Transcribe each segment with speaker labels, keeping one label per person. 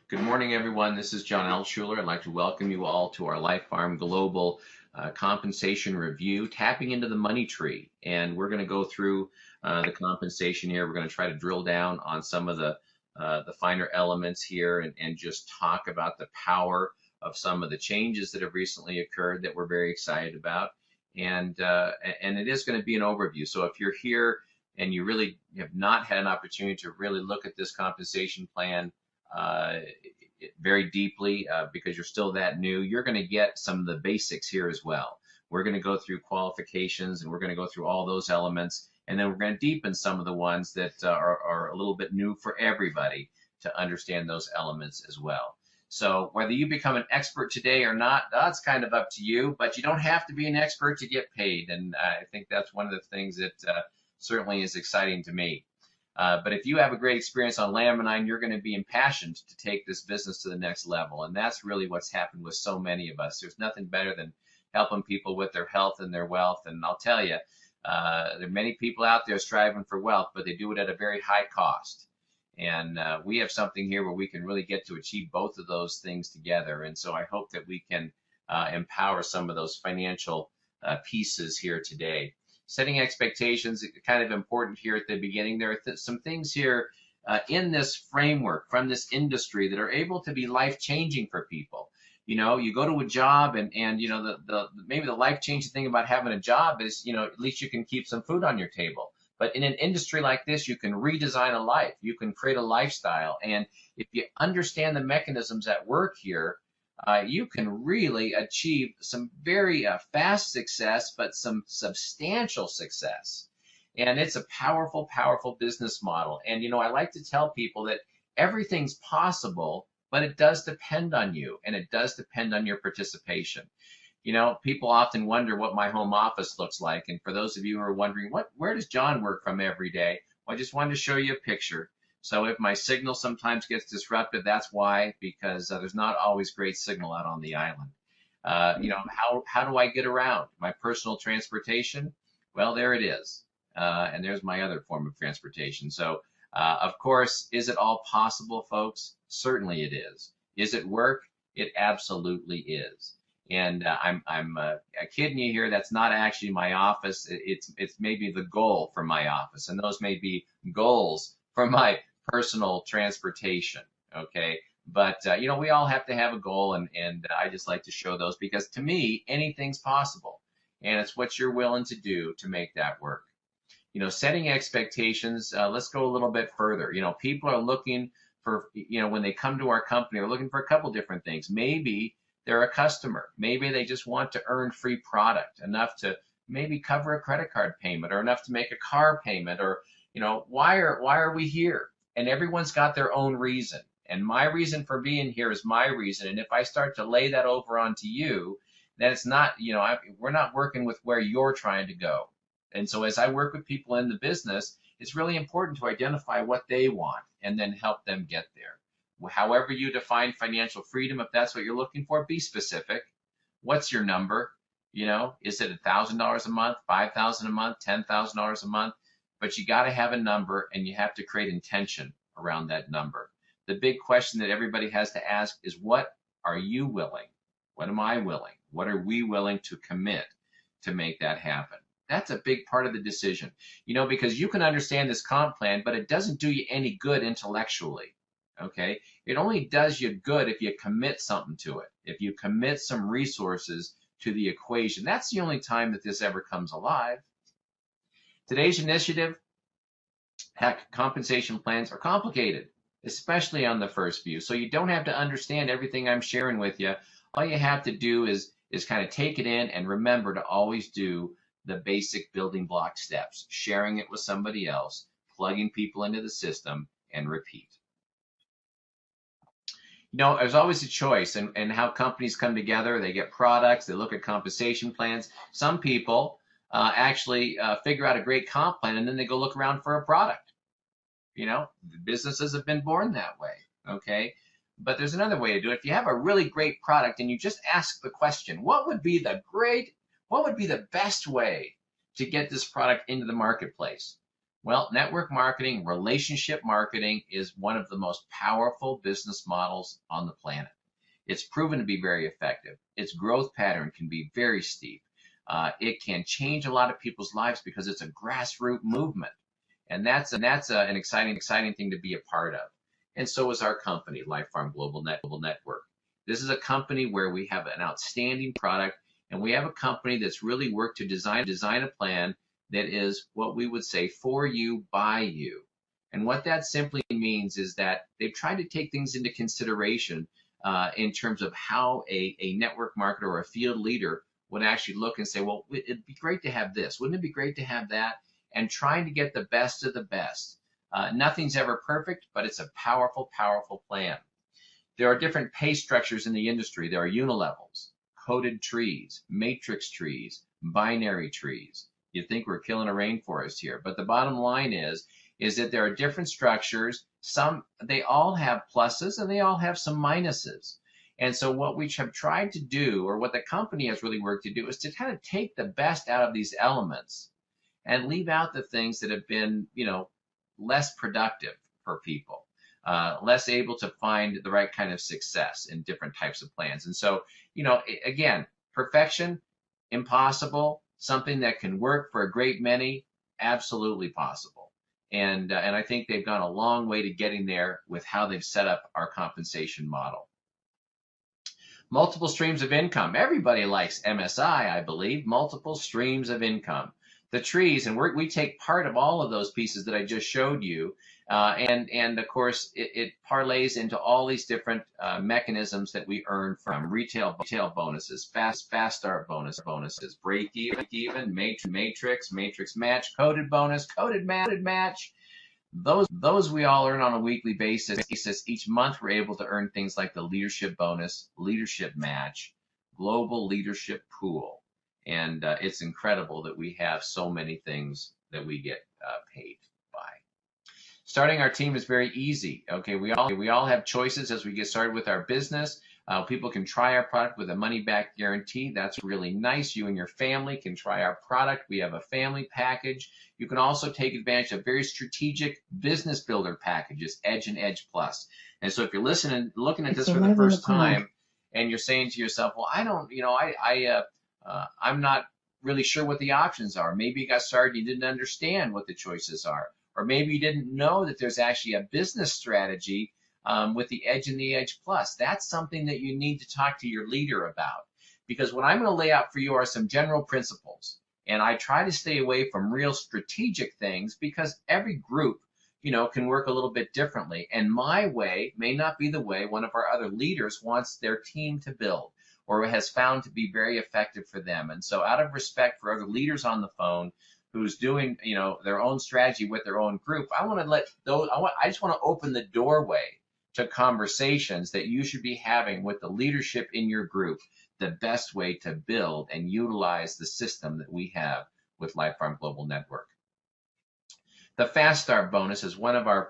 Speaker 1: Good morning, everyone. This is John Altshuler. I'd like to welcome you all to our Lifepharm Global Compensation Review, tapping into the money tree. And we're going to go through the compensation here. We're going to try to drill down on some of the finer elements here and just talk about the power of some of the changes that have recently occurred that we're very excited about. And it is going to be an overview. So if you're here and you really have not had an opportunity to really look at this compensation plan uh, very deeply because you're still that new, you're going to get some of the basics here as well. We're going to go through qualifications and we're going to go through all those elements, and then we're going to deepen some of the ones that are a little bit new for everybody to understand those elements as well. So whether you become an expert today or not, that's kind of up to you, but you don't have to be an expert to get paid. And I think that's one of the things that certainly is exciting to me. But if you have a great experience on Laminin, you're going to be impassioned to take this business to the next level. And that's really what's happened with so many of us. There's nothing better than helping people with their health and their wealth. And I'll tell you, there are many people out there striving for wealth, but they do it at a very high cost. And we have something here where we can really get to achieve both of those things together. And so I hope that we can empower some of those financial pieces here today. Setting expectations is kind of important here at the beginning. There are some things here in this framework from this industry that are able to be life-changing for people. You know, you go to a job and you know, maybe the life-changing thing about having a job is, you know, at least you can keep some food on your table. But in an industry like this, you can redesign a life. You can create a lifestyle. And if you understand the mechanisms at work here, you can really achieve some very fast success, but some substantial success. And it's a powerful, powerful business model. And, you know, I like to tell people that everything's possible, but it does depend on you, and it does depend on your participation. You know, people often wonder what my home office looks like. And for those of you who are wondering, where does John work from every day? Well, I just wanted to show you a picture. So if my signal sometimes gets disrupted, that's why, because there's not always great signal out on the island. You know, how do I get around? My personal transportation? Well, there it is. And there's my other form of transportation. So, of course, is it all possible, folks? Certainly it is. Is it work? It absolutely is. And I'm kidding you here. That's not actually my office. It's maybe the goal for my office, and those may be goals for my personal transportation. Okay, but you know, we all have to have a goal, and I just like to show those because to me, anything's possible, and it's what you're willing to do to make that work. You know, setting expectations. Let's go a little bit further. You know, people are looking for, you know, when they come to our company, they're looking for a couple different things. Maybe they're a customer. Maybe they just want to earn free product, enough to maybe cover a credit card payment or enough to make a car payment, or, you know, why are we here? And everyone's got their own reason. And my reason for being here is my reason. And if I start to lay that over onto you, then it's not, you know, we're not working with where you're trying to go. And so as I work with people in the business, it's really important to identify what they want and then help them get there. However you define financial freedom, if that's what you're looking for, be specific. What's your number? You know, is it $1,000 a month, $5,000 a month, $10,000 a month? But you got to have a number, and you have to create intention around that number. The big question that everybody has to ask is, what are you willing? What am I willing? What are we willing to commit to make that happen? That's a big part of the decision. You know, because you can understand this comp plan, but it doesn't do you any good intellectually. Okay, it only does you good if you commit something to it, if you commit some resources to the equation. That's the only time that this ever comes alive. Today's initiative, heck, compensation plans are complicated, especially on the first view. So you don't have to understand everything I'm sharing with you. All you have to do is kind of take it in and remember to always do the basic building block steps, sharing it with somebody else, plugging people into the system, and repeat. You know, there's always a choice and how companies come together. They get products, they look at compensation plans. Some people actually figure out a great comp plan, and then they go look around for a product. You know, businesses have been born that way, okay? But there's another way to do it. If you have a really great product and you just ask the question, what would be the best way to get this product into the marketplace? Well, network marketing, relationship marketing is one of the most powerful business models on the planet. It's proven to be very effective. Its growth pattern can be very steep. It can change a lot of people's lives because it's a grassroots movement. And that's an exciting thing to be a part of. And so is our company, Lifepharm Global Network. This is a company where we have an outstanding product, and we have a company that's really worked to design a plan that is what we would say for you, by you. And what that simply means is that they've tried to take things into consideration in terms of how a network marketer or a field leader would actually look and say, well, it'd be great to have this. Wouldn't it be great to have that? And trying to get the best of the best. Nothing's ever perfect, but it's a powerful, powerful plan. There are different pay structures in the industry. There are unilevels, coded trees, matrix trees, binary trees. You'd think we're killing a rainforest here, but the bottom line is that there are different structures. They all have pluses and they all have some minuses. And so what we have tried to do, or what the company has really worked to do, is to kind of take the best out of these elements and leave out the things that have been, less productive for people, less able to find the right kind of success in different types of plans. And so, again, perfection, impossible. Something that can work for a great many, absolutely possible. And I think they've gone a long way to getting there with how they've set up our compensation model. Multiple streams of income. Everybody likes MSI, I believe. Multiple streams of income. The trees, and we take part of all of those pieces that I just showed you, and of course it parlays into all these different mechanisms that we earn from retail bonuses, fast start bonuses, break even, matrix match, coded bonus, coded match. Those we all earn on a weekly basis. Each month we're able to earn things like the leadership bonus, leadership match, global leadership pool. And it's incredible that we have so many things that we get paid by. Starting our team is very easy. Okay, we all have choices as we get started with our business. People can try our product with a money-back guarantee. That's really nice. You and your family can try our product. We have a family package. You can also take advantage of very strategic business builder packages, Edge and Edge Plus. And so if you're looking at this for the first time, and you're saying to yourself, well, I don't, I'm not really sure what the options are. Maybe you got started and you didn't understand what the choices are. Or maybe you didn't know that there's actually a business strategy with the Edge and the Edge Plus. That's something that you need to talk to your leader about. Because what I'm going to lay out for you are some general principles. And I try to stay away from real strategic things because every group, can work a little bit differently. And my way may not be the way one of our other leaders wants their team to build, or has found to be very effective for them. And so out of respect for other leaders on the phone who's doing, their own strategy with their own group, I just want to open the doorway to conversations that you should be having with the leadership in your group, the best way to build and utilize the system that we have with Lifepharm Global Network. The Fast Start bonus is one of our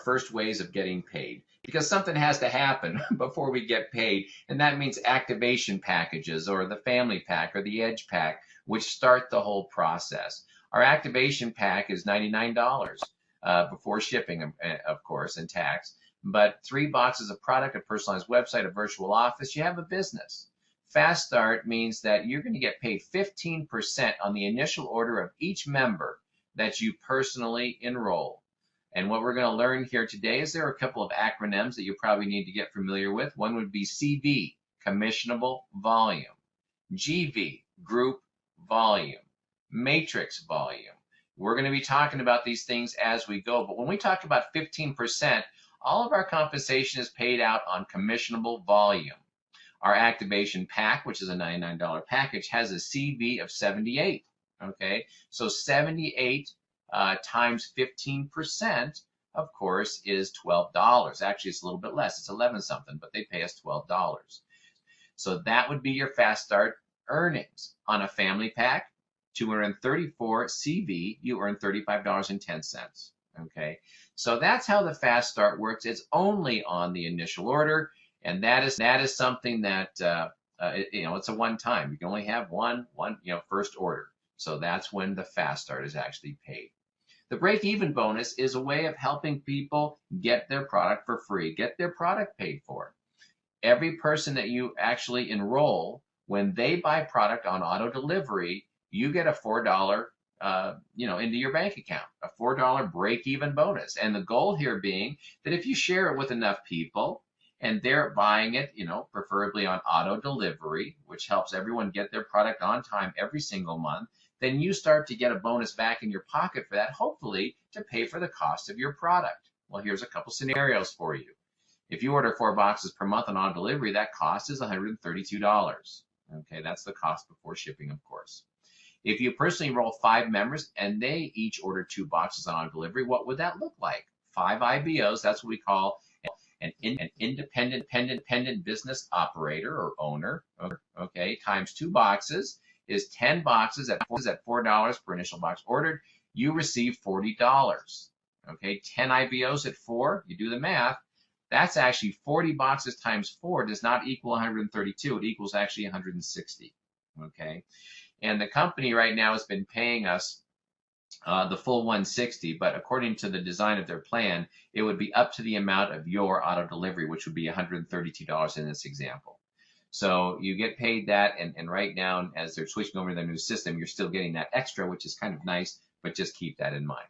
Speaker 1: first ways of getting paid, because something has to happen before we get paid, and that means activation packages, or the family pack, or the Edge pack, which start the whole process. Our activation pack is $99 before shipping, of course, and tax, but 3 boxes of product, a personalized website, a virtual office, you have a business. Fast Start means that you're going to get paid 15% on the initial order of each member that you personally enroll. And what we're going to learn here today is there are a couple of acronyms that you probably need to get familiar with. One would be CV, commissionable volume, GV, group volume, matrix volume. We're going to be talking about these things as we go. But when we talk about 15%, all of our compensation is paid out on commissionable volume. Our activation pack, which is a $99 package, has a CV of 78. Okay, so 78 times 15%, of course, is $12. Actually, it's a little bit less. It's 11 something, but they pay us $12. So that would be your Fast Start earnings. On a family pack, 234 CV, you earn $35.10. Okay, so that's how the Fast Start works. It's only on the initial order, and that is something that it's a one-time. You can only have one first order. So that's when the Fast Start is actually paid. The break-even bonus is a way of helping people get their product for free, get their product paid for. Every person that you actually enroll, when they buy product on auto delivery, you get a $4, into your bank account, a $4 break-even bonus. And the goal here being that if you share it with enough people and they're buying it, preferably on auto delivery, which helps everyone get their product on time every single month, then you start to get a bonus back in your pocket for that, hopefully to pay for the cost of your product. Well, here's a couple scenarios for you. If you order 4 boxes per month on auto delivery, that cost is $132. Okay, that's the cost before shipping, of course. If you personally enroll 5 members and they each order 2 boxes on auto delivery, what would that look like? 5 IBOs, that's what we call an independent business operator or owner, okay, times 2 boxes is 10 boxes at $4 per initial box ordered. You receive $40. Okay, 10 IBOs at 4, you do the math. That's actually 40 boxes times 4 does not equal 132. It equals actually 160. Okay, and the company right now has been paying us the full 160, but according to the design of their plan, it would be up to the amount of your auto delivery, which would be $132 in this example. So you get paid that, and right now, as they're switching over to their new system, you're still getting that extra, which is kind of nice, but just keep that in mind.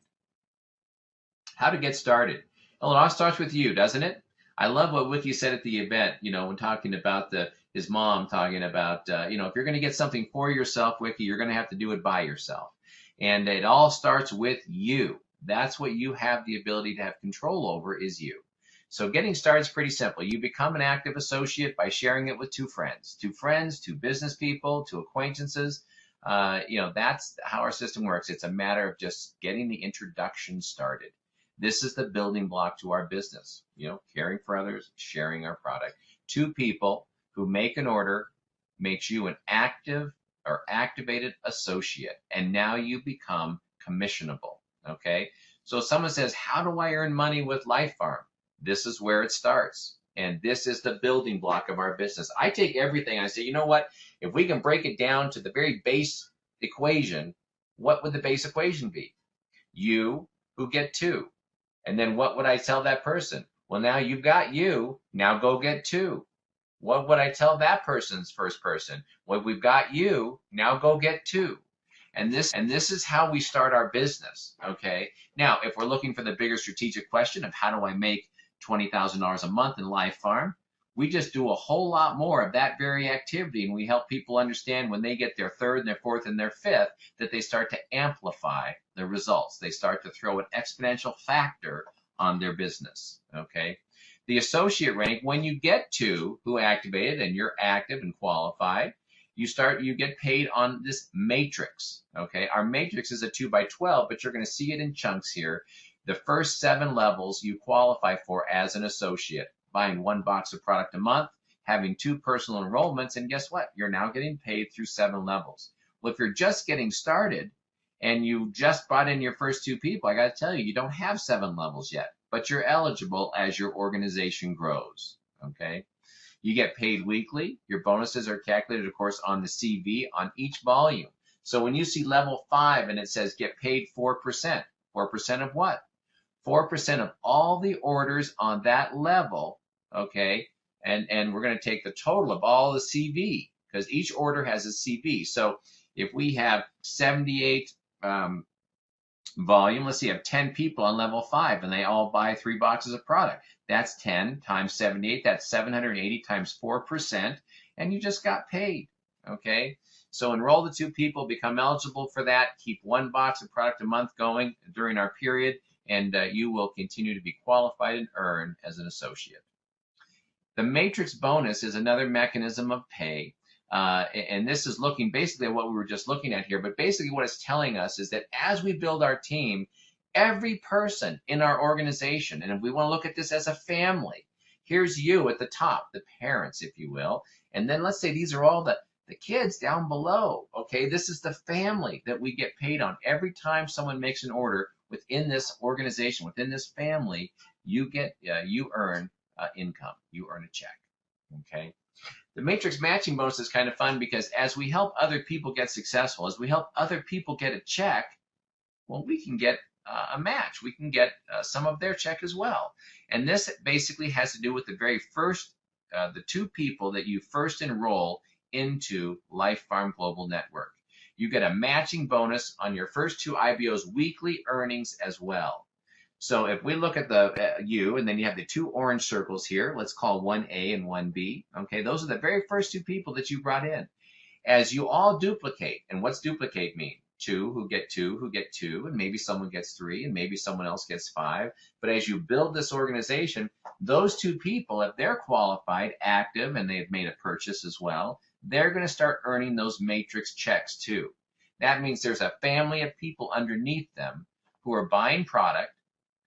Speaker 1: How to get started? Well, it all starts with you, doesn't it? I love what Wiki said at the event, when talking about his mom, talking about, if you're going to get something for yourself, Wiki, you're going to have to do it by yourself. And it all starts with you. That's what you have the ability to have control over, is you. So getting started is pretty simple. You become an active associate by sharing it with 2 friends, 2 business people, 2 acquaintances. That's how our system works. It's a matter of just getting the introduction started. This is the building block to our business, caring for others, sharing our product. 2 people who make an order makes you an active or activated associate, and now you become commissionable, okay? So if someone says, how do I earn money with Lifepharm? This is where it starts, and this is the building block of our business. I take everything and I say, you know what? If we can break it down to the very base equation, what would the base equation be? You who get 2. And then what would I tell that person? Well, now you've got you, now go get 2. What would I tell that person's first person? Well, we've got you, now go get 2. And this is how we start our business, okay? Now, if we're looking for the bigger strategic question of how do I make $20,000 a month in Lifepharm, we just do a whole lot more of that very activity, and we help people understand when they get their 3rd and their 4th and their 5th that they start to amplify the results. They start to throw an exponential factor on their business, okay? The associate rank, when you get 2 who activated and you're active and qualified, you get paid on this matrix, okay? Our matrix is a 2x12, but you're going to see it in chunks here. The first 7 levels you qualify for as an associate, buying 1 box of product a month, having 2 personal enrollments, and guess what? You're now getting paid through 7 levels. Well, if you're just getting started and you just brought in your first 2 people, I got to tell you, you don't have 7 levels yet, but you're eligible as your organization grows, okay? You get paid weekly. Your bonuses are calculated, of course, on the CV on each volume. So when you see level 5 and it says get paid 4%, 4% of what? 4% of all the orders on that level, okay? And we're going to take the total of all the CV, because each order has a CV. So if we have 78 volume, let's see, you have 10 people on level 5 and they all buy 3 boxes of product. That's 10 times 78, that's 780 times 4%, and you just got paid, okay? So enroll the 2 people, become eligible for that, keep 1 box of product a month going during our period, and you will continue to be qualified and earn as an associate. The matrix bonus is another mechanism of pay. And this is looking basically at what we were just looking at here, but basically what it's telling us is that as we build our team, every person in our organization, and if we want to look at this as a family, here's you at the top, the parents, if you will, and then let's say these are all the kids down below, okay? This is the family that we get paid on. Every time someone makes an order within this organization, within this family, you earn income, you earn a check, okay? The matrix matching bonus is kind of fun because as we help other people get successful, as we help other people get a check, well, we can get a match. We can get some of their check as well. And this basically has to do with the very first, the two people that you first enroll into Lifepharm Global Network. You get a matching bonus on your first two IBO's weekly earnings as well. So if we look at the you, and then you have the two orange circles here, let's call one A and one B. Okay, those are the very first two people that you brought in. As you all duplicate, and what's duplicate mean? Two who get two, and maybe someone gets three, and maybe someone else gets five. But as you build this organization, those two people, if they're qualified, active, and they've made a purchase as well, they're going to start earning those matrix checks too. That means there's a family of people underneath them who are buying product,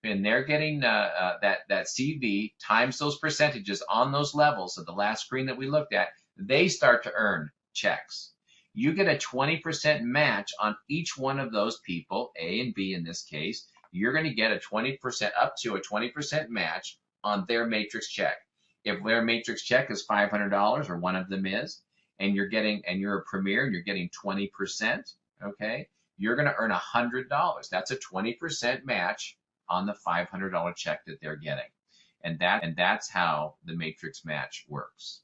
Speaker 1: and they're getting that CV times those percentages on those levels of the last screen that we looked at. They start to earn checks. You get a 20% match on each one of those people, A and B in this case. You're going to get a 20%, up to a 20% match on their matrix check. If their matrix check is $500, or one of them is, and you're a premier and you're getting 20%, okay, you're going to earn $100. That's a 20% match on the $500 check that they're getting. And that's how the matrix match works.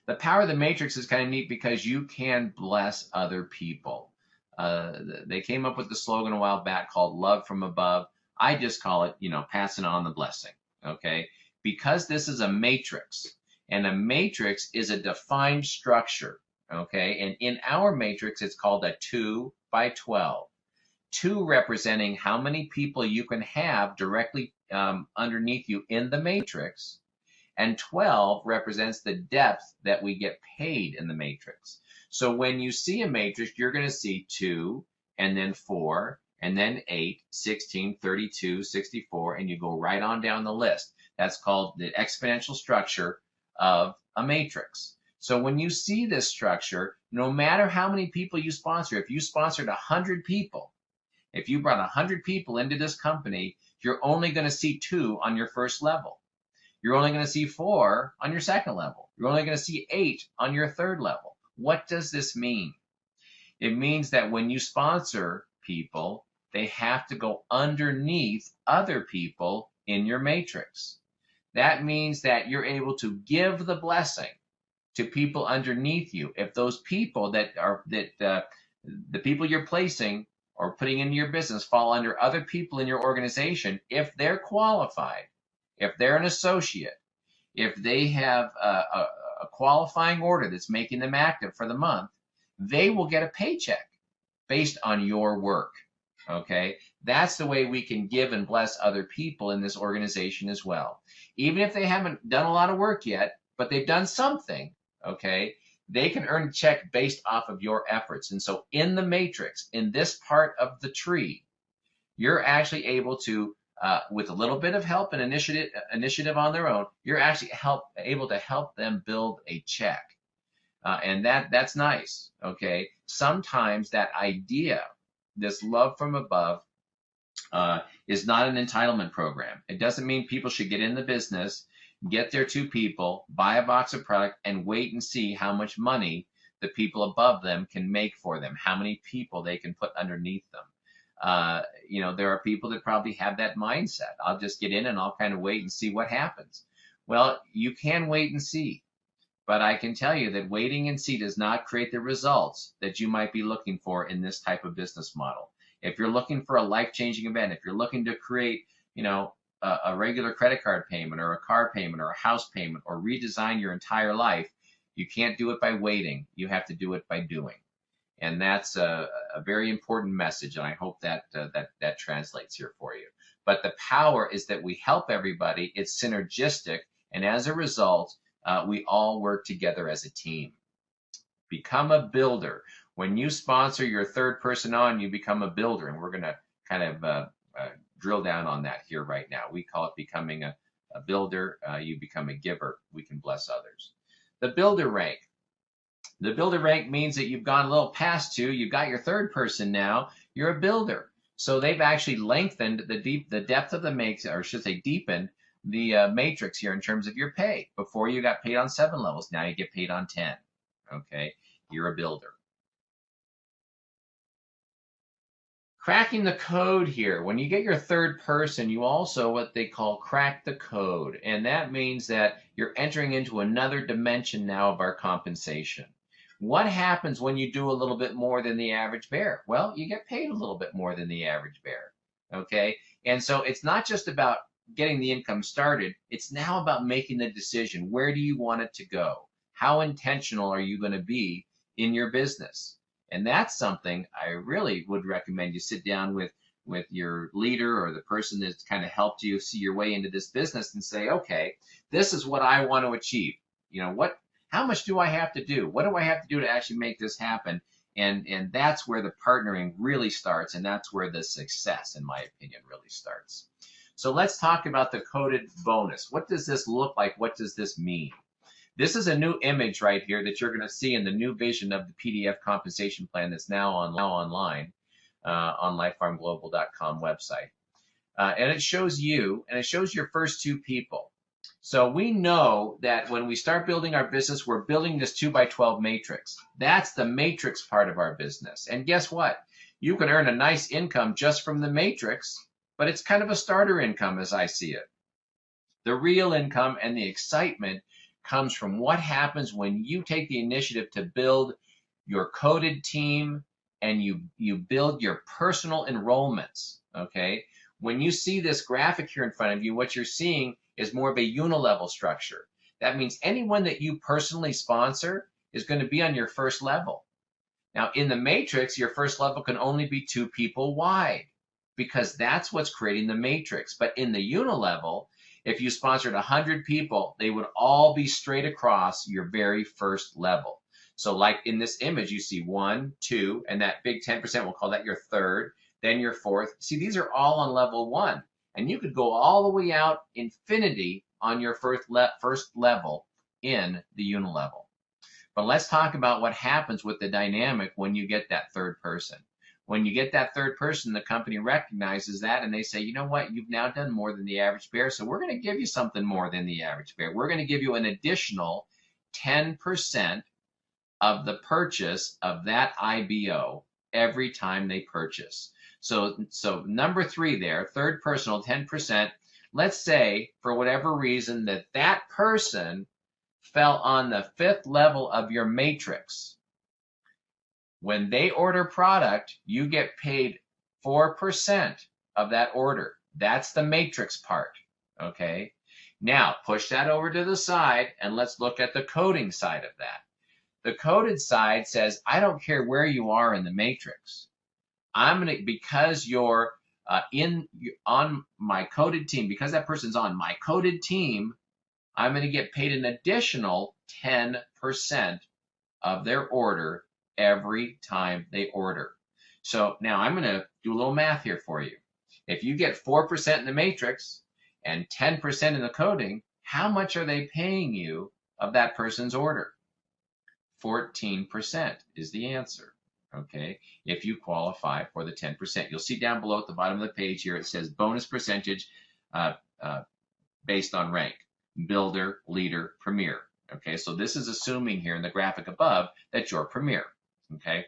Speaker 1: The power of the matrix is kind of neat because you can bless other people. They came up with the slogan a while back called Love from Above. I just call it, passing on the blessing, okay? Because this is a matrix, and a matrix is a defined structure, okay? And in our matrix, it's called a 2 by 12. 2 representing how many people you can have directly underneath you in the matrix, and 12 represents the depth that we get paid in the matrix. So when you see a matrix, you're going to see 2, and then 4, and then 8, 16, 32, 64, and you go right on down the list. That's called the exponential structure of a matrix. So when you see this structure, no matter how many people you sponsor, if you sponsored 100 people, if you brought 100 people into this company, you're only going to see 2 on your first level. You're only going to see 4 on your second level. You're only going to see 8 on your third level. What does this mean? It means that when you sponsor people, they have to go underneath other people in your matrix. That means that you're able to give the blessing to people underneath you. If those people the people you're placing or putting into your business fall under other people in your organization, if they're qualified, if they're an associate, if they have a qualifying order that's making them active for the month, they will get a paycheck based on your work, okay? That's the way we can give and bless other people in this organization as well. Even if they haven't done a lot of work yet, but they've done something, okay, they can earn a check based off of your efforts. And so in the matrix, in this part of the tree, you're actually able to, with a little bit of help and initiative on their own, you're actually able to help them build a check. And that's nice, okay? Sometimes that idea, this love from above, is not an entitlement program. It doesn't mean people should get in the business, get their 2 people, buy a box of product, and wait and see how much money the people above them can make for them, how many people they can put underneath them. There are people that probably have that mindset. I'll just get in and I'll kind of wait and see what happens. Well, you can wait and see, but I can tell you that waiting and see does not create the results that you might be looking for in this type of business model. If you're looking for a life-changing event, if you're looking to create, a regular credit card payment or a car payment or a house payment or redesign your entire life, you can't do it by waiting. You have to do it by doing. And that's a very important message, and I hope that translates here for you. But the power is that we help everybody. It's synergistic, and as a result, we all work together as a team. Become a builder. When you sponsor your third person on, you become a builder, and we're going to kind of drill down on that here right now. We call it becoming a builder. You become a giver. We can bless others. The builder rank. The builder rank means that you've gone a little past 2. You've got your third person now. You're a builder. So they've actually lengthened the depth of the matrix, or should say deepened the matrix here in terms of your pay. Before you got paid on 7 levels. Now you get paid on 10. Okay, you're a builder. Cracking the code here. When you get your third person, you also what they call crack the code. And that means that you're entering into another dimension now of our compensation. What happens when you do a little bit more than the average bear? Well, you get paid a little bit more than the average bear. Okay? And so it's not just about getting the income started. It's now about making the decision. Where do you want it to go? How intentional are you going to be in your business? And that's something I really would recommend you sit down with your leader or the person that's kind of helped you see your way into this business and say, okay, this is what I want to achieve. You know, how much do I have to do? What do I have to do to actually make this happen? And that's where the partnering really starts, and that's where the success, in my opinion, really starts. So let's talk about the coded bonus. What does this look like? What does this mean? This is a new image right here that you're going to see in the new vision of the PDF compensation plan that's now online on lifefarmglobal.com website. And it shows you, and it shows your first two people. So we know that when we start building our business, we're building this 2x12 matrix. That's the matrix part of our business. And guess what? You can earn a nice income just from the matrix, but it's kind of a starter income as I see it. The real income and the excitement comes from what happens when you take the initiative to build your coded team and you build your personal enrollments, okay? When you see this graphic here in front of you, what you're seeing is more of a unilevel structure. That means anyone that you personally sponsor is going to be on your first level. Now, in the matrix, your first level can only be 2 people wide because that's what's creating the matrix. But in the unilevel, if you sponsored 100 people, they would all be straight across your very first level. So like in this image, you see 1, 2, and that big 10%, we'll call that your third, then your fourth. See, these are all on level 1. And you could go all the way out infinity on your first level in the unilevel. But let's talk about what happens with the dynamic when you get that third person. When you get that third person, the company recognizes that and they say, you know what, you've now done more than the average bear, so we're going to give you something more than the average bear. We're going to give you an additional 10% of the purchase of that IBO every time they purchase. So number 3 there, third personal, 10%. Let's say for whatever reason that person fell on the 5th level of your matrix. When they order product, you get paid 4% of that order. That's the matrix part, okay? Now, push that over to the side, and let's look at the coding side of that. The coded side says, I don't care where you are in the matrix. Because you're on my coded team, because that person's on my coded team, I'm going to get paid an additional 10% of their order every time they order. So now I'm going to do a little math here for you. If you get 4% in the matrix and 10% in the coding, how much are they paying you of that person's order? 14% is the answer, okay, if you qualify for the 10%. You'll see down below at the bottom of the page here, it says bonus percentage based on rank, builder, leader, premier. Okay, so this is assuming here in the graphic above that you're premier. Okay,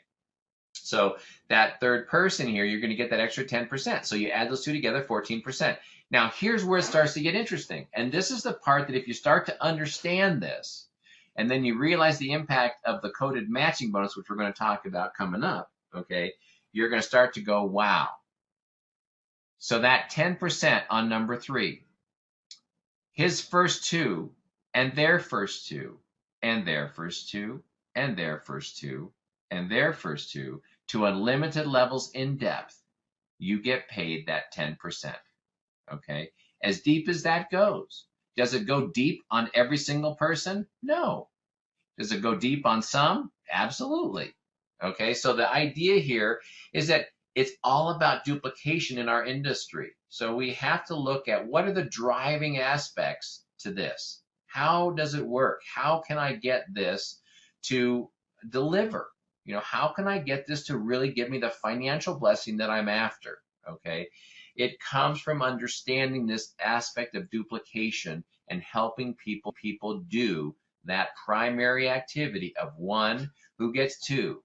Speaker 1: so that third person here, you're going to get that extra 10%. So you add those two together, 14%. Now, here's where it starts to get interesting. And this is the part that if you start to understand this, and then you realize the impact of the coded matching bonus, which we're going to talk about coming up, okay, you're going to start to go, wow. So that 10% on number 3, his first 2, and their first 2, and their first 2, and their first 2, and their first 2, to unlimited levels in depth, you get paid that 10%, okay? As deep as that goes. Does it go deep on every single person? No. Does it go deep on some? Absolutely. Okay, so the idea here is that it's all about duplication in our industry. So we have to look at what are the driving aspects to this. How does it work? How can I get this to deliver? You know, how can I get this to really give me the financial blessing that I'm after? Okay, it comes from understanding this aspect of duplication and helping people do that primary activity of 1 who gets 2,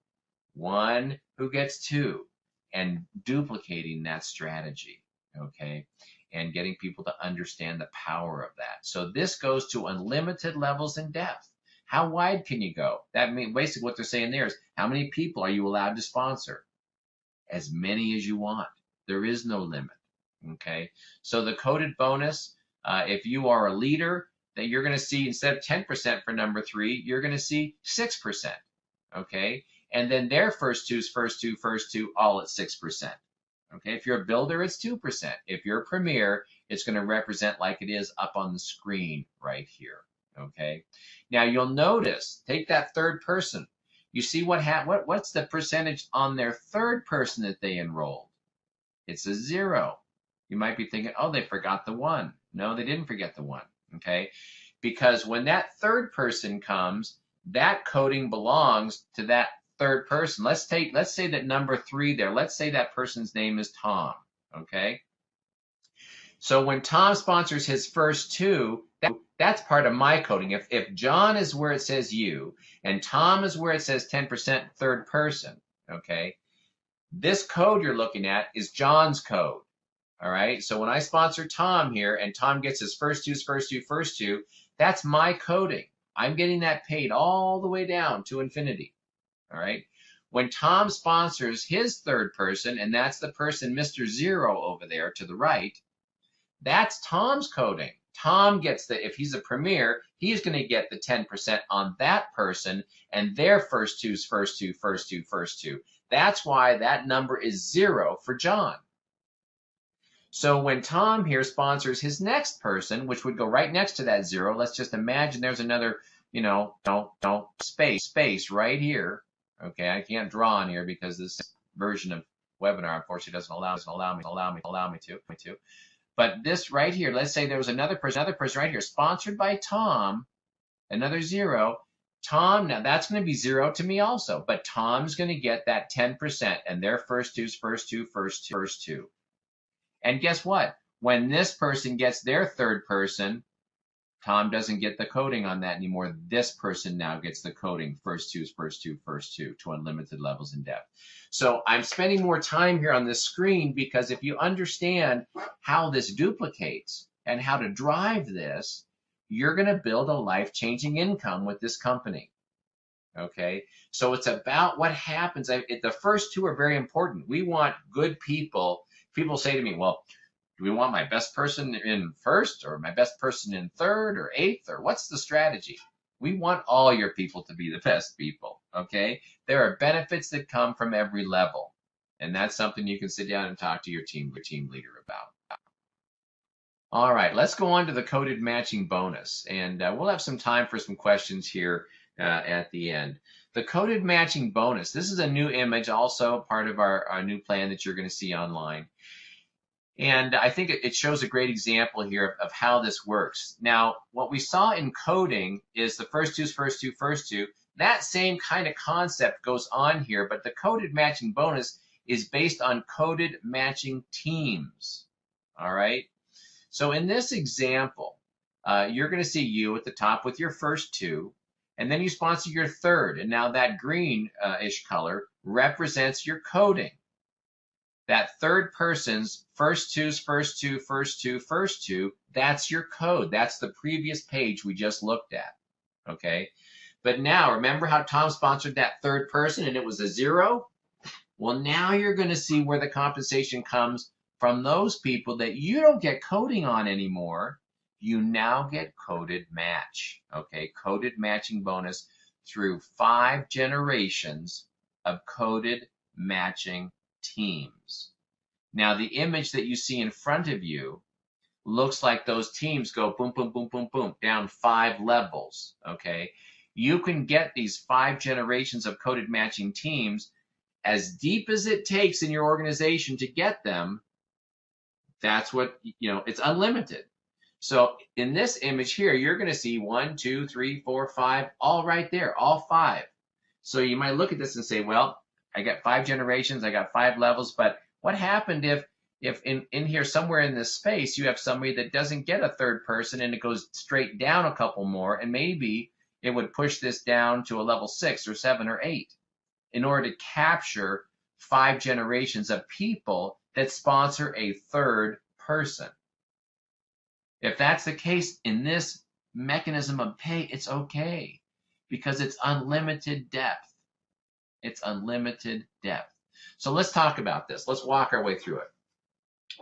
Speaker 1: 1 who gets 2, and duplicating that strategy, okay, and getting people to understand the power of that. So this goes to unlimited levels in depth. How wide can you go? That means basically what they're saying there is, how many people are you allowed to sponsor? As many as you want. There is no limit, okay? So the coded bonus, if you are a leader, that you're going to see, instead of 10% for number 3, you're going to see 6%, okay? And then their first two, all at 6%. Okay, if you're a builder, it's 2%. If you're a premier, it's going to represent like it is up on the screen right here. Okay, now you'll notice, take that third person. You see what's the percentage on their third person that they enrolled? It's a 0. You might be thinking, oh, they forgot the 1. No, they didn't forget the 1. Okay, because when that third person comes, that coding belongs to that third person. Let's say that number 3 there, let's say that person's name is Tom, okay? So when Tom sponsors his first 2, that's part of my coding. If John is where it says you, and Tom is where it says 10% third person, okay? This code you're looking at is John's code, all right? So when I sponsor Tom here, and Tom gets his first two, that's my coding. I'm getting that paid all the way down to infinity. All right. When Tom sponsors his third person, and that's the person, Mr. 0 over there to the right, that's Tom's coding. Tom gets if he's a premier, he's going to get the 10% on that person and their first two. That's why that number is 0 for John. So when Tom here sponsors his next person, which would go right next to that 0, let's just imagine there's another, space right here. Okay, I can't draw on here because this version of webinar unfortunately doesn't allow me to. But this right here, let's say there was another person right here, sponsored by Tom, another 0. Tom, now that's going to be 0 to me also, but Tom's going to get that 10% and their first two. And guess what? When this person gets their third person, Tom doesn't get the coding on that anymore. This person now gets the coding, first two, to unlimited levels in depth. So I'm spending more time here on this screen because if you understand how this duplicates and how to drive this, you're going to build a life-changing income with this company. Okay, so it's about what happens. The first 2 are very important. We want good people. People say to me, well, do we want my best person in first or my best person in third or 8th, or what's the strategy? We want all your people to be the best people, okay? There are benefits that come from every level, and that's something you can sit down and talk to your team leader about. All right, let's go on to the coded matching bonus, and we'll have some time for some questions here at the end. The coded matching bonus, this is a new image, also part of our new plan that you're going to see online. And I think it shows a great example here of how this works. Now, what we saw in coding is the first two. That same kind of concept goes on here, but the coded matching bonus is based on coded matching teams. All right? So in this example, you're going to see you at the top with your first 2, and then you sponsor your third, and now that green-ish color represents your coding. That third person's first two, that's your code. That's the previous page we just looked at, okay? But now, remember how Tom sponsored that third person and it was a 0? Well, now you're going to see where the compensation comes from those people that you don't get coding on anymore. You now get coded match, okay? Coded matching bonus through 5 generations of coded matching teams. Now, the image that you see in front of you looks like those teams go boom, boom, boom, boom, boom, down 5 levels, okay? You can get these 5 generations of coded matching teams as deep as it takes in your organization to get them. That's what, it's unlimited. So in this image here, you're going to see 1, 2, 3, 4, 5, all right there, all 5. So you might look at this and say, well, I got 5 generations, I got 5 levels, but what happened if in here somewhere in this space you have somebody that doesn't get a third person and it goes straight down a couple more, and maybe it would push this down to a level 6 or 7 or 8 in order to capture 5 generations of people that sponsor a third person. If that's the case in this mechanism of pay, it's okay because it's unlimited depth. It's unlimited depth. So let's talk about this. Let's walk our way through it.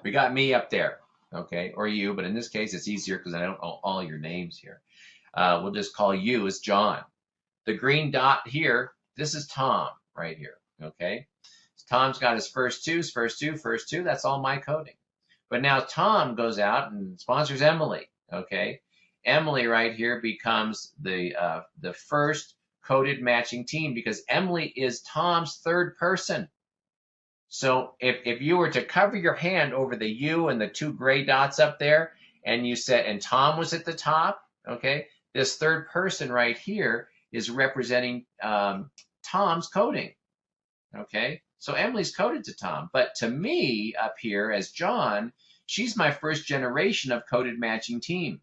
Speaker 1: We got me up there, okay, or you, but in this case it's easier because I don't know all your names here. We'll just call you as John. The green dot here, this is Tom right here, okay? Tom's got his first two, that's all my coding. But now Tom goes out and sponsors Emily, okay? Emily right here becomes the first coded matching team because Emily is Tom's third person. So if you were to cover your hand over the U and the 2 gray dots up there, and you said, and Tom was at the top, okay? This third person right here is representing Tom's coding, okay? So Emily's coded to Tom, but to me up here as John, she's my first generation of coded matching team,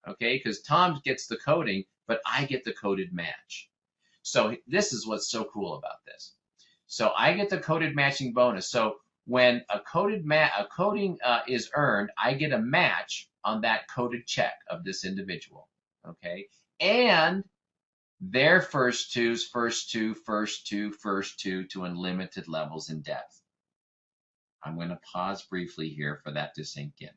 Speaker 1: okay? Because Tom gets the coding, but I get the coded match. So this is what's so cool about this. So I get the coded matching bonus. So when a coding is earned, I get a match on that coded check of this individual, okay? And their first two to unlimited levels in depth. I'm going to pause briefly here for that to sink in.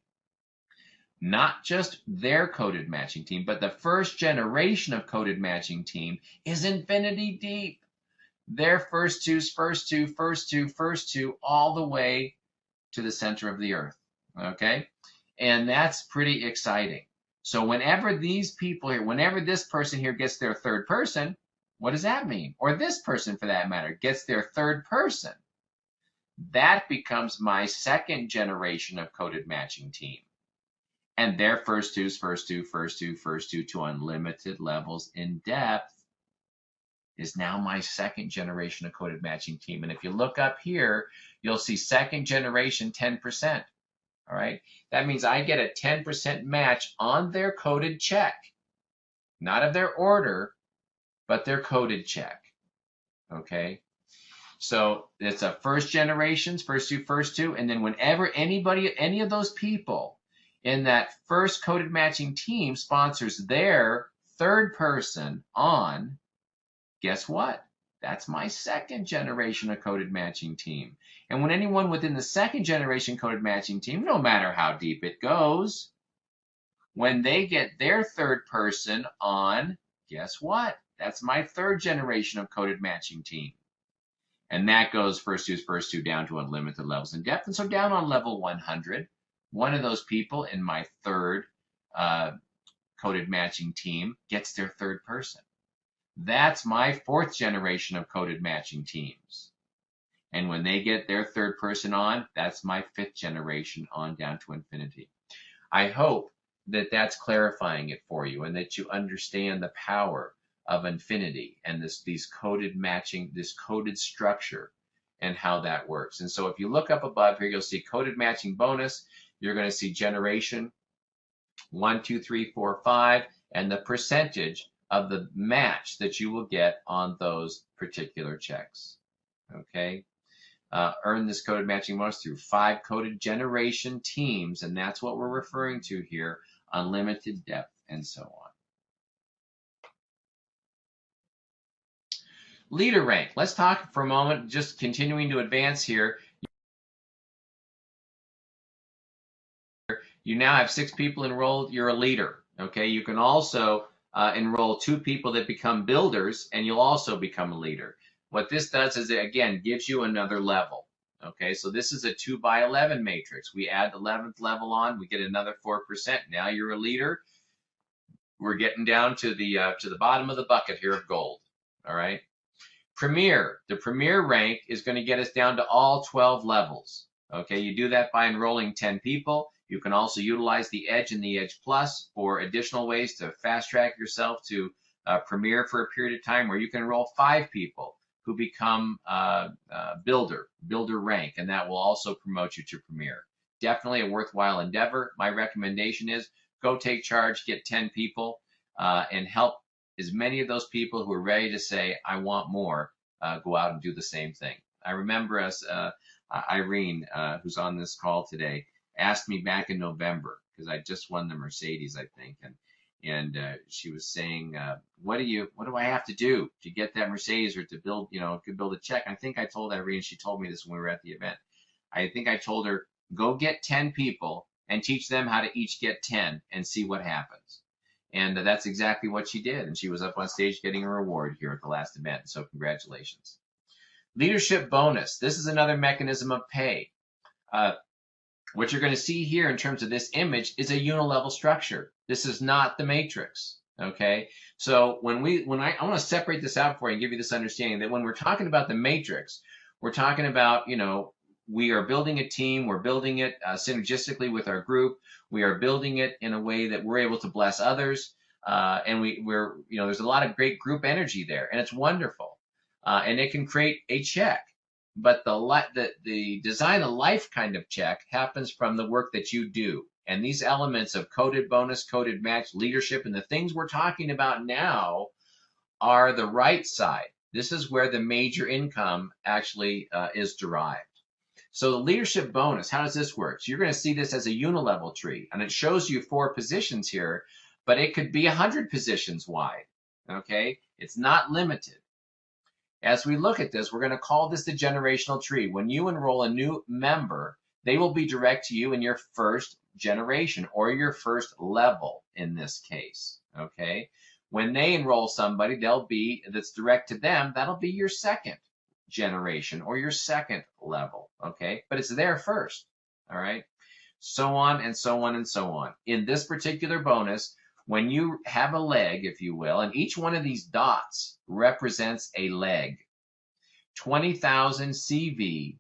Speaker 1: Not just their coded matching team, but the first generation of coded matching team is infinity deep. Their first two, all the way to the center of the earth, okay? And that's pretty exciting. So whenever these people here, whenever this person here gets their third person, what does that mean? Or this person, for that matter, gets their third person. That becomes my second generation of coded matching team. And their first two to unlimited levels in depth is now my second generation of coded matching team. And if you look up here, you'll see second generation 10%. All right, that means I get a 10% match on their coded check, not of their order, but their coded check. Okay, so it's a first generations, first two, and then whenever any of those people in that first coded matching team sponsors their third person on, guess what? That's my second generation of coded matching team. And when anyone within the second generation coded matching team, no matter how deep it goes, when they get their third person on, guess what? That's my third generation of coded matching team. And that goes first two down to unlimited levels in depth. And so down on level 100, one of those people in my third coded matching team gets their third person. That's my fourth generation of coded matching teams. And when they get their third person on, that's my fifth generation on down to infinity. I hope that that's clarifying it for you and that you understand the power of infinity and these coded matching, this coded structure and how that works. And so if you look up above here, you'll see coded matching bonus. You're going to see generation 1, 2, 3, 4, 5, and the percentage of the match that you will get on those particular checks. Okay, earn this coded matching bonus through 5 coded generation teams, and that's what we're referring to here, unlimited depth and so on. Leader rank. Let's talk for a moment, just continuing to advance here. You now have 6 people enrolled. You're a leader. Okay, you can also enroll 2 people that become builders, and you'll also become a leader. What this does is it, again, gives you another level. Okay, so this is a 2 by 11 matrix. We add the 11th level on, we get another 4%. Now you're a leader. We're getting down to the bottom of the bucket here of gold. All right. Premier. The premier rank is going to get us down to all 12 levels. Okay, you do that by enrolling 10 people. You can also utilize the Edge and the Edge Plus for additional ways to fast track yourself to Premier for a period of time, where you can enroll 5 people who become builder rank, and that will also promote you to Premier. Definitely a worthwhile endeavor. My recommendation is go take charge, get 10 people, and help as many of those people who are ready to say, I want more, go out and do the same thing. I remember us, Irene, who's on this call today, asked me back in November because I just won the Mercedes, I think, and she was saying, what do I have to do to get that Mercedes or to build, to build a check? I think I told Irene, she told me this when we were at the event. I think I told her, go get 10 people and teach them how to each get 10 and see what happens. And that's exactly what she did. And she was up on stage getting a reward here at the last event. So congratulations. Leadership bonus. This is another mechanism of pay. What you're going to see here in terms of this image is a unilevel structure. This is not the matrix. Okay. So I want to separate this out for you and give you this understanding that when we're talking about the matrix, we're talking about, we are building a team. We're building it synergistically with our group. We are building it in a way that we're able to bless others. And we're, there's a lot of great group energy there, and it's wonderful. And it can create a check. But the design a life kind of check happens from the work that you do. And these elements of coded bonus, coded match, leadership, and the things we're talking about now are the right side. This is where the major income actually is derived. So the leadership bonus, how does this work? So you're going to see this as a unilevel tree, and it shows you 4 positions here, but it could be 100 positions wide, okay? It's not limited. As we look at this, we're going to call this the generational tree. When you enroll a new member, they will be direct to you in your first generation or your first level in this case, okay? When they enroll somebody, that's direct to them, that'll be your second generation or your second level, okay? But it's there first, all right? So on and so on and so on. In this particular bonus, when you have a leg, if you will, and each one of these dots represents a leg, 20,000 CV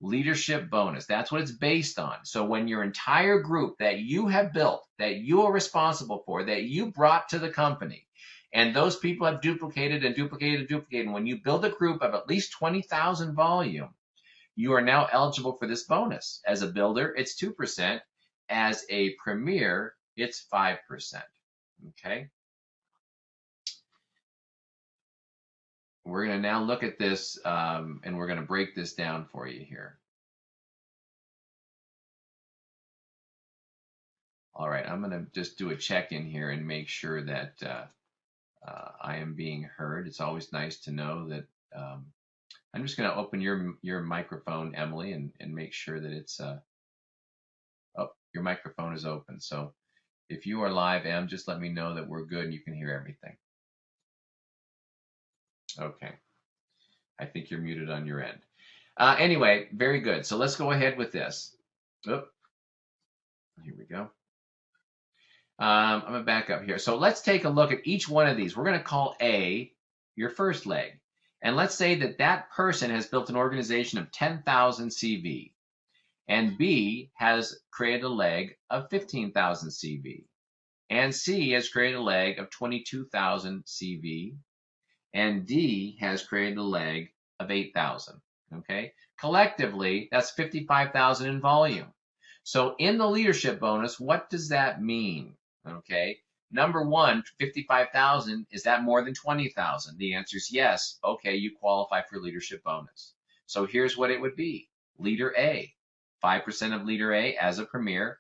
Speaker 1: leadership bonus. That's what it's based on. So when your entire group that you have built, that you are responsible for, that you brought to the company, and those people have duplicated and duplicated and duplicated, and when you build a group of at least 20,000 volume, you are now eligible for this bonus. As a builder, it's 2%. As a premier, it's 5%. Okay. We're going to now look at this, and we're going to break this down for you here. All right, I'm going to just do a check-in here and make sure that I am being heard. It's always nice to know that. I'm just going to open your microphone, Emily, and make sure that it's. Oh, your microphone is open. So if you are live, Em, just let me know that we're good and you can hear everything. Okay. I think you're muted on your end. Anyway, very good. So let's go ahead with this. Oh, here we go. I'm going to back up here. So let's take a look at each one of these. We're going to call A your first leg. And let's say that that person has built an organization of 10,000 CV. And B has created a leg of 15,000 CV. And C has created a leg of 22,000 CV. And D has created a leg of 8,000. Okay? Collectively, that's 55,000 in volume. So in the leadership bonus, what does that mean? Okay? Number one, 55,000, is that more than 20,000? The answer is yes. Okay, you qualify for leadership bonus. So here's what it would be. Leader A, 5% of Leader A as a premier,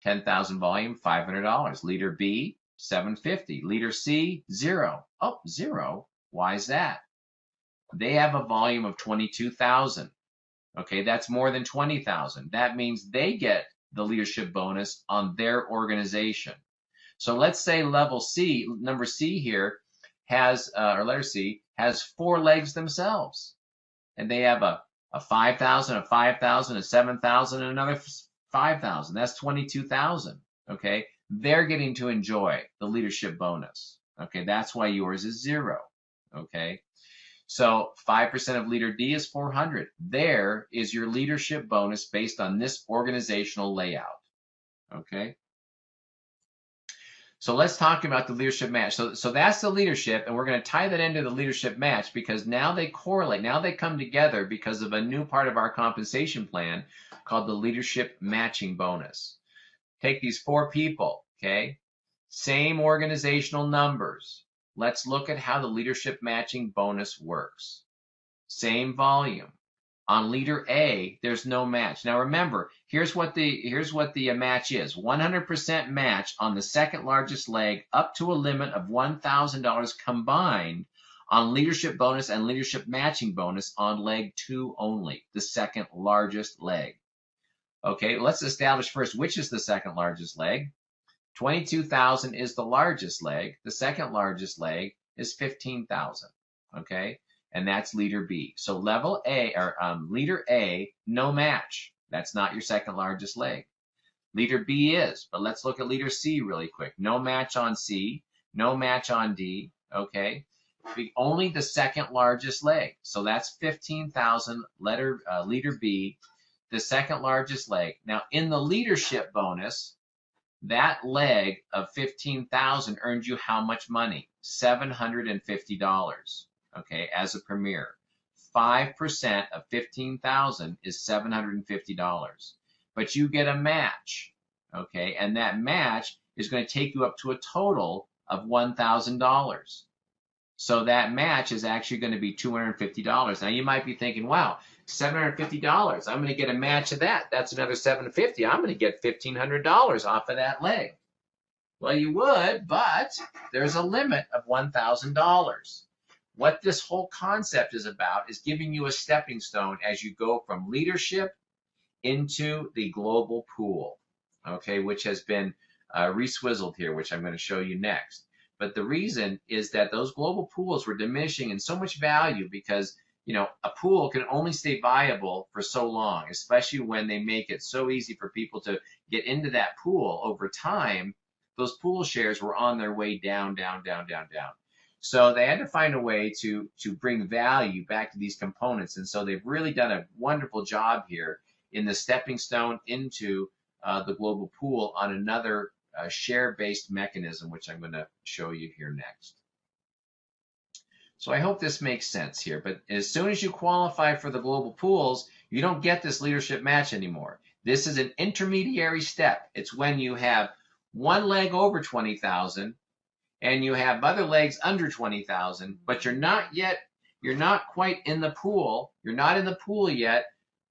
Speaker 1: 10,000 volume, $500. Leader B, $750. Leader C, 0. Oh, 0? Why is that? They have a volume of 22,000. Okay, that's more than 20,000. That means they get the leadership bonus on their organization. So let's say level C, number C here, has, or letter C, has 4 legs themselves. And they have a 5,000, a 5,000, a 7,000, and another 5,000. That's 22,000. Okay, they're getting to enjoy the leadership bonus. Okay, that's why yours is 0. Okay, so 5% of Leader D is 400. There is your leadership bonus based on this organizational layout. Okay. So let's talk about the leadership match. So that's the leadership, and we're going to tie that into the leadership match because now they correlate. Now they come together because of a new part of our compensation plan called the leadership matching bonus. Take these 4 people, okay? Same organizational numbers. Let's look at how the leadership matching bonus works. Same volume. On leader A, there's no match. Now remember, here's what the match is. 100% match on the second largest leg up to a limit of $1,000 combined on leadership bonus and leadership matching bonus on leg 2 only, the second largest leg. Okay, let's establish first which is the second largest leg. 22,000 is the largest leg. The second largest leg is 15,000. Okay, and that's leader B. So level A, or leader A, no match. That's not your second largest leg. Leader B is, but let's look at leader C really quick. No match on C, no match on D. Okay, only the second largest leg. So that's 15,000. Leader B, the second largest leg. Now in the leadership bonus, that leg of 15,000 earned you how much money? $750. Okay, as a premier. 5% of 15,000 is $750. But you get a match. Okay, and that match is going to take you up to a total of $1,000. So that match is actually going to be $250. Now you might be thinking, wow, $750. I'm going to get a match of that. That's another $750. I'm going to get $1,500 off of that leg. Well, you would, but there's a limit of $1,000. What this whole concept is about is giving you a stepping stone as you go from leadership into the global pool, okay, which has been re-swizzled here, which I'm going to show you next. But the reason is that those global pools were diminishing in so much value because, you know, a pool can only stay viable for so long, especially when they make it so easy for people to get into that pool over time. Those pool shares were on their way down, down, down, down, down. So they had to find a way to bring value back to these components. And so they've really done a wonderful job here in the stepping stone into the global pool on another share-based mechanism, which I'm going to show you here next. So I hope this makes sense here, but as soon as you qualify for the global pools, you don't get this leadership match anymore. This is an intermediary step. It's when you have one leg over 20,000 and you have other legs under 20,000, but you're not quite in the pool. You're not in the pool yet,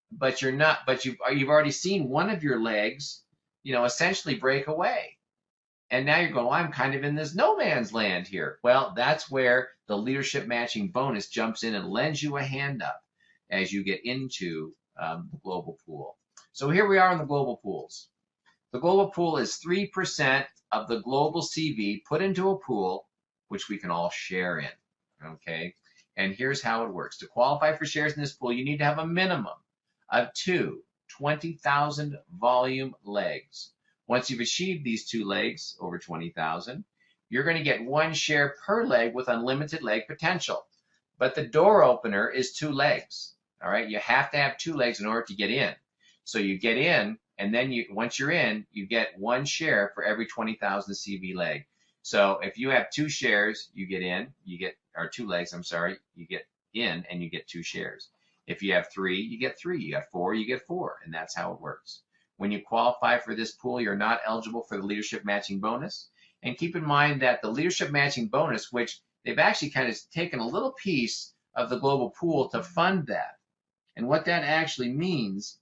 Speaker 1: but you've already seen one of your legs, you know, essentially break away. And now you're going, well, I'm kind of in this no man's land here. Well, that's where the leadership matching bonus jumps in and lends you a hand up as you get into the global pool. So here we are in the global pools. The global pool is 3% of the global CV put into a pool, which we can all share in, okay? And here's how it works. To qualify for shares in this pool, you need to have a minimum of 2 20,000 volume legs. Once you've achieved these 2 legs over 20,000, you're going to get 1 share per leg with unlimited leg potential. But the door opener is 2 legs. All right, you have to have 2 legs in order to get in. So you get in, and then once you're in, you get 1 share for every 20,000 CV leg. So if you have 2 shares, you get in, or 2 legs, I'm sorry, you get in and you get 2 shares. If you have 3, you get 3. You have 4, you get 4, and that's how it works. When you qualify for this pool, you're not eligible for the leadership matching bonus. And keep in mind that the leadership matching bonus, which they've actually kind of taken a little piece of the global pool to fund that. And what that actually means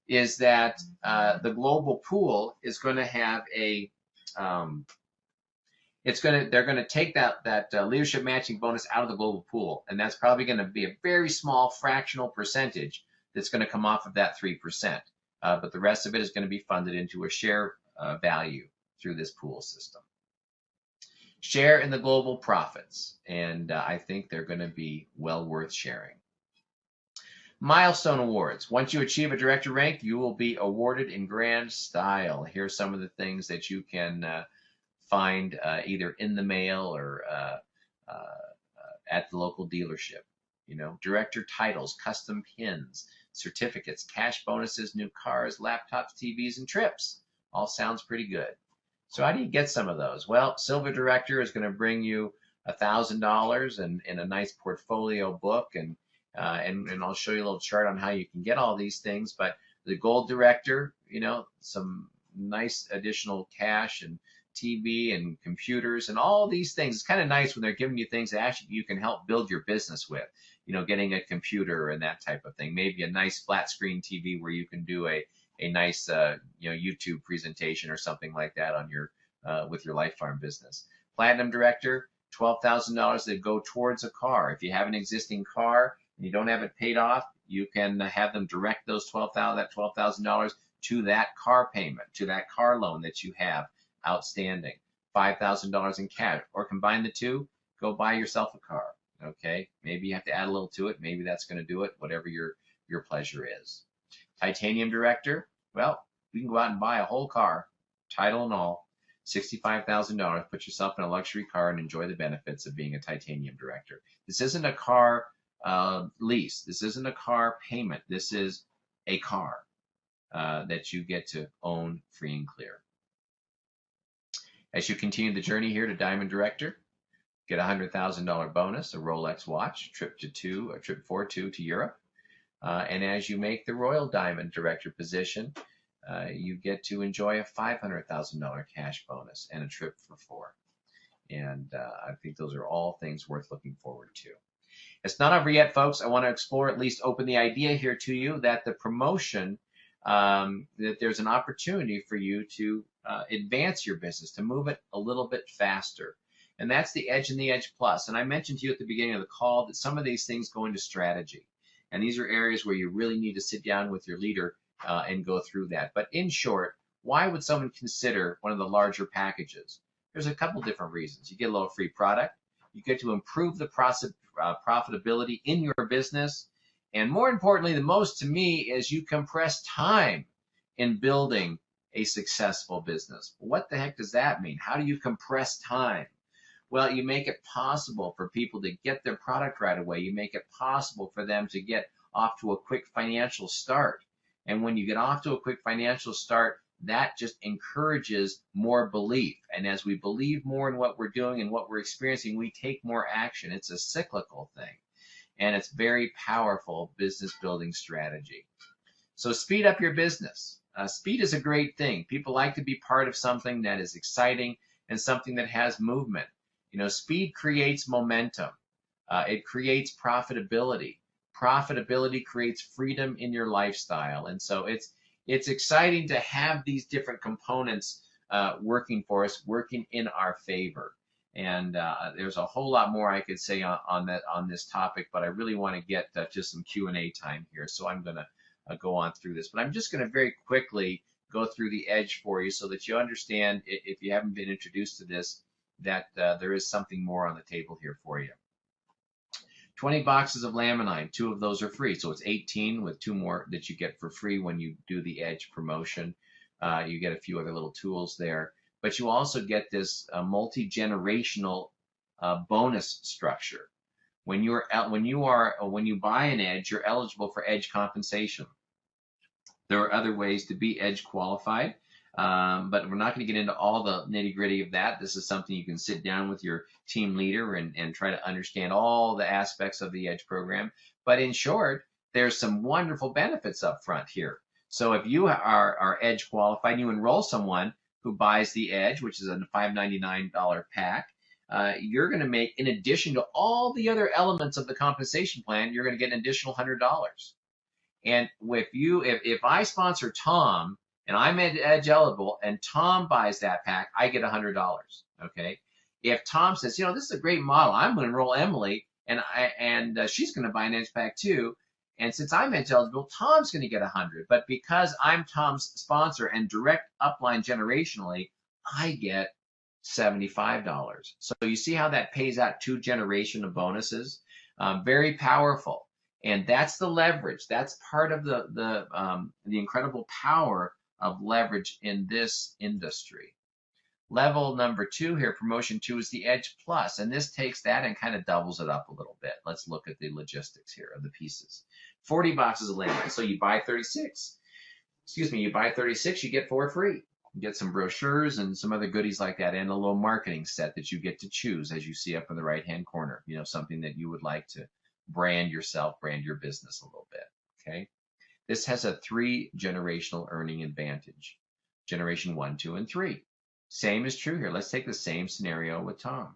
Speaker 1: is that the global pool is going to have a, they're going to take that leadership matching bonus out of the global pool. And that's probably going to be a very small fractional percentage that's going to come off of that 3%. But the rest of it is going to be funded into a share value through this pool system. Share in the global profits, and I think they're going to be well worth sharing. Milestone awards. Once you achieve a director rank, you will be awarded in grand style. Here's some of the things that you can find either in the mail or at the local dealership. You know, director titles, custom pins, certificates, cash bonuses, new cars, laptops, TVs, and trips. All sounds pretty good. So how do you get some of those? Well, Silver Director is going to bring you $1,000 and a nice portfolio book, and I'll show you a little chart on how you can get all these things. But the Gold Director, you know, some nice additional cash and TV and computers and all these things. It's kind of nice when they're giving you things that actually you can help build your business with. getting a computer and that type of thing. Maybe a nice flat screen TV where you can do a nice YouTube presentation or something like that on your with your Lifepharm business. Platinum Director, $12,000 that go towards a car. If you have an existing car and you don't have it paid off, you can have them direct those $12,000 to that car payment, to that car loan that you have outstanding. $5,000 in cash, or combine the two, go buy yourself a car. Okay, maybe you have to add a little to it. Maybe that's going to do it, whatever your pleasure is. Titanium Director, well, you can go out and buy a whole car, title and all, $65,000. Put yourself in a luxury car and enjoy the benefits of being a Titanium Director. This isn't a car lease. This isn't a car payment. This is a car that you get to own free and clear. As you continue the journey here to Diamond Director, get a $100,000 bonus, a Rolex watch, trip for two to Europe. And as you make the Royal Diamond Director position, you get to enjoy a $500,000 cash bonus and a trip for 4. And I think those are all things worth looking forward to. It's not over yet, folks. I want to explore, at least open the idea here to you that the promotion, that there's an opportunity for you to advance your business, to move it a little bit faster. And that's the Edge and the Edge Plus. And I mentioned to you at the beginning of the call that some of these things go into strategy. And these are areas where you really need to sit down with your leader and go through that. But in short, why would someone consider one of the larger packages? There's a couple different reasons. You get a little free product. You get to improve the profitability in your business. And more importantly, the most to me is you compress time in building a successful business. What the heck does that mean? How do you compress time? Well, you make it possible for people to get their product right away. You make it possible for them to get off to a quick financial start. And when you get off to a quick financial start, that just encourages more belief. And as we believe more in what we're doing and what we're experiencing, we take more action. It's a cyclical thing. And it's very powerful business building strategy. So speed up your business. Speed is a great thing. People like to be part of something that is exciting and something that has movement. Speed creates momentum. It creates profitability. Profitability creates freedom in your lifestyle. And so it's exciting to have these different components working for us, working in our favor. And there's a whole lot more I could say on this topic, but I really want to get to some Q&A time here. So I'm going to go on through this. But I'm just going to very quickly go through the edge for you so that you understand, if you haven't been introduced to this, that there is something more on the table here for you. 20 boxes of Laminin, 2 of those are free. So it's 18 with 2 more that you get for free when you do the Edge promotion. You get a few other little tools there. But you also get this multi-generational bonus structure. When you buy an Edge, you're eligible for Edge compensation. There are other ways to be Edge qualified. But we're not going to get into all the nitty-gritty of that. This is something you can sit down with your team leader and try to understand all the aspects of the Edge program. But in short, there's some wonderful benefits up front here. So if you are Edge qualified, you enroll someone who buys the Edge, which is a $599 pack, you're going to make, in addition to all the other elements of the compensation plan, you're going to get an additional $100. And if I sponsor Tom, and I'm Edge eligible, and Tom buys that pack, I get $100, okay? If Tom says, this is a great model, I'm going to enroll Emily, and she's going to buy an Edge pack too, and since I'm Edge eligible, Tom's going to get $100. But because I'm Tom's sponsor and direct upline generationally, I get $75. So you see how that pays out 2 generational bonuses? Very powerful. And that's the leverage. That's part of the incredible power of leverage in this industry. Level number 2 here, promotion 2, is the Edge Plus, and this takes that and kind of doubles it up a little bit. Let's look at the logistics here of the pieces. 40 boxes of Laminin. So you buy 36. You buy 36, you get 4 free. You get some brochures and some other goodies like that, and a little marketing set that you get to choose, as you see up in the right-hand corner. Something that you would like to brand yourself, brand your business a little bit. Okay. This has a 3 generational earning advantage. Generation 1, 2, and 3. Same is true here. Let's take the same scenario with Tom.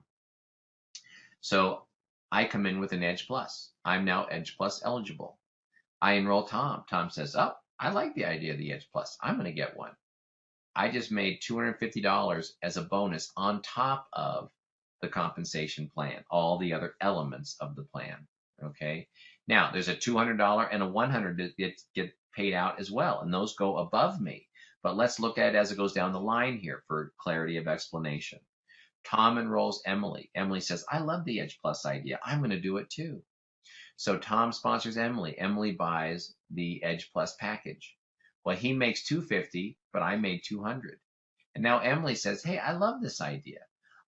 Speaker 1: So I come in with an Edge Plus. I'm now Edge Plus eligible. I enroll Tom. Tom says, oh, I like the idea of the Edge Plus. I'm going to get one. I just made $250 as a bonus on top of the compensation plan, all the other elements of the plan. Okay. Now there's a $200 and a $100 that get paid out as well, and those go above me. But let's look at it as it goes down the line here for clarity of explanation. Tom enrolls Emily. Emily says, I love the Edge Plus idea. I'm going to do it too. So Tom sponsors Emily. Emily buys the Edge Plus package. Well, he makes $250, but I made $200. And now Emily says, hey, I love this idea.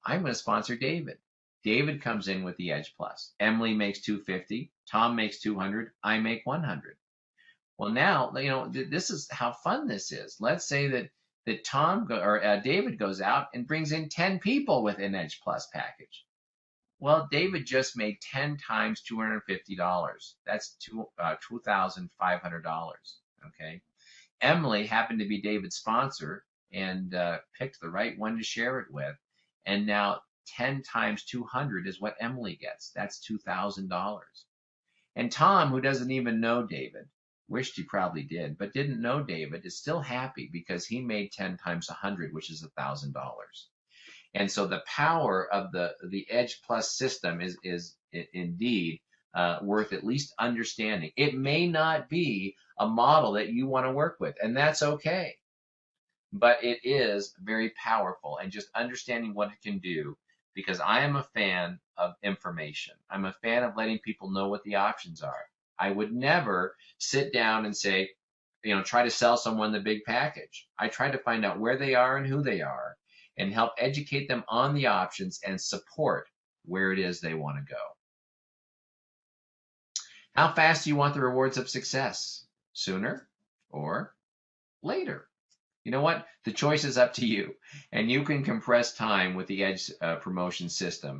Speaker 1: I'm going to sponsor David. David comes in with the Edge Plus. Emily makes $250. Tom makes $200. I make $100. Well, now, this is how fun this is. Let's say that David goes out and brings in 10 people with an Edge Plus package. Well, David just made 10 times $250. That's $2,500. Okay. Emily happened to be David's sponsor and picked the right one to share it with. And now 10 times 200 is what Emily gets. That's $2,000. And Tom, who doesn't even know David, wished he probably did, but didn't know David, is still happy because he made 10 times 100, which is $1,000. And so the power of the Edge Plus system is indeed worth at least understanding. It may not be a model that you want to work with, and that's okay. But it is very powerful, and just understanding what it can do, because I am a fan of information. I'm a fan of letting people know what the options are. I would never sit down and say, try to sell someone the big package. I try to find out where they are and who they are and help educate them on the options and support where it is they want to go. How fast do you want the rewards of success? Sooner or later? You know what? The choice is up to you, and you can compress time with the Edge promotion system.